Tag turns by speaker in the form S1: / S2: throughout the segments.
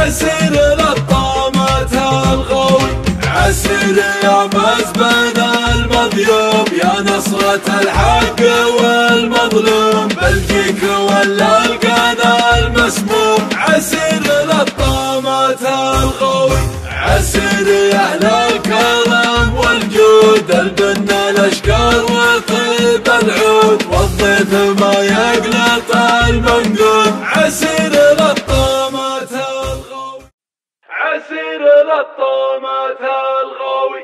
S1: عسير للطامات الغوي. عسير يا مزبن المظلوم، يا نصرة الحق والمظلوم، بلجيك ولا القنا المسموم. عسير للطامات الغوي. عسير يا اهل الكرم والجود، البنا الاشكار وطيب العود، والضيف ما يقلط المنقود. عسير للطامات الغوي. عسير للطامات الغوي.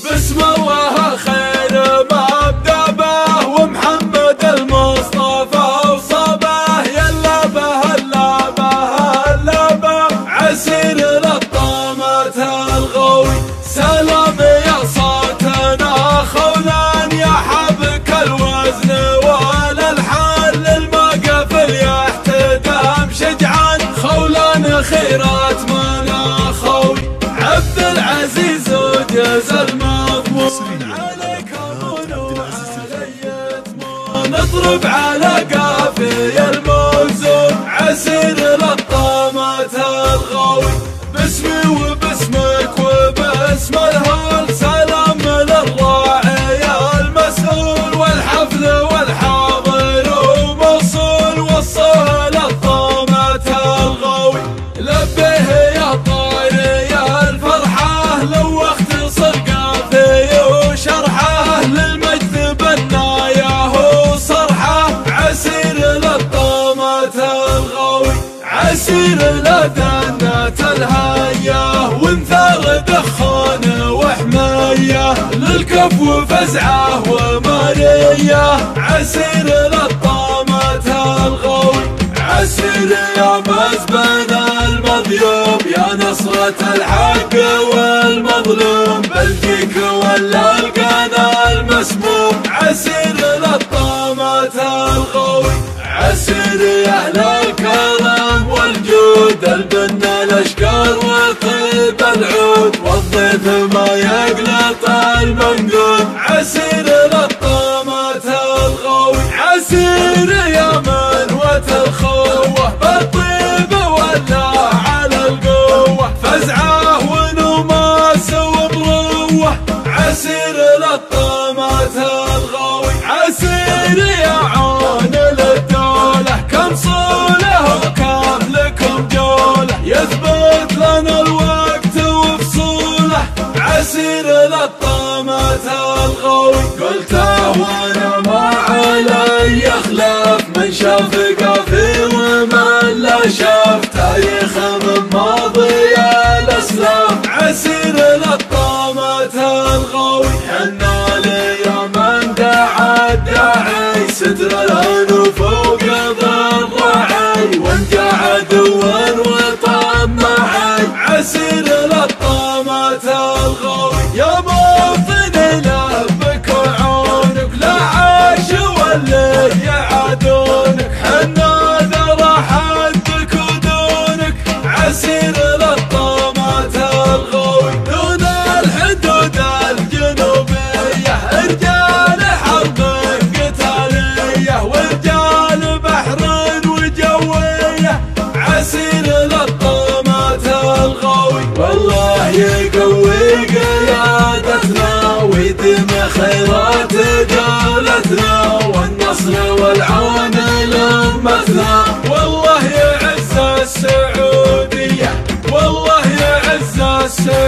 S1: بسم الله خير مبدا به، ومحمد المصطفى وصباه، يلا به هلا به هلا به. عسير للطامات الغوي. سلام يا صوتنا خولان، يا حبك الوزن والالحان، للمقفل يحتدم شجعان، خولان خيرات منا خوي. عبد العزيز وجز المضمون، عليك ابونا نضرب على قافي الموزون. عسير للطامات الغوي. باسمي وباسمك وباسم الهول، سلام للراعي المسؤول، والحفل والحاضر وموصول، وصول للطامات الغوي. لبيه يا طاري يا الفرحة، لو اختصر قافي وشرحه، للمجد بنايه وصرحه. عسير للطامات الغوي. عسير لدنة الهية، وانثار دخان وحمية، للكف فزعه ومرية. عسير للطامات الغوي. عسير يا مزبن المظلوم، يا نصرة الحق والمظلوم، بلجيك ولا القنا المسموم. عسير للطامات الغوي. عسير يا اهل الكرم والجود، البنا الاشكار وطيب العود، والضيف ما يقلط المنقود. عسير للطامات الغوي. عسير يا منوة الخوة، بالطيب ولا على القوة، فزعه ونماس ومروة. عسير للطامات الغوي. عسير يا عون للدولة، كم صوله وكم لكم جولة، يثبت لنا الوقت وفصوله. عسير للطامات الغوي. قلته وانا ما علي خلاف، من شاف قافي ومن لا شاف، تاريخ من ماضي الاسلام. عسير للطامات الغوي. حنا لي من دعا الداعي، ستر الانوف وقضى الرعي، وانجع عدو وطمعي. عسير للطامات الغوي. يا موطني لبك وعونك، لا عاش واللي يعادونك، حنا ذرى حدك ودونك. عسير للطامات الغوي. دون الحدود الجنوبية، رجال حرب قتالية، ورجال بحر وجوية. عسير للطامات الغوي. والله يقوي قيادتنا، ويتم خيرات دولتنا، والنصر والعون لأمتنا. والله يعز السعودية، والله يعز السعودية.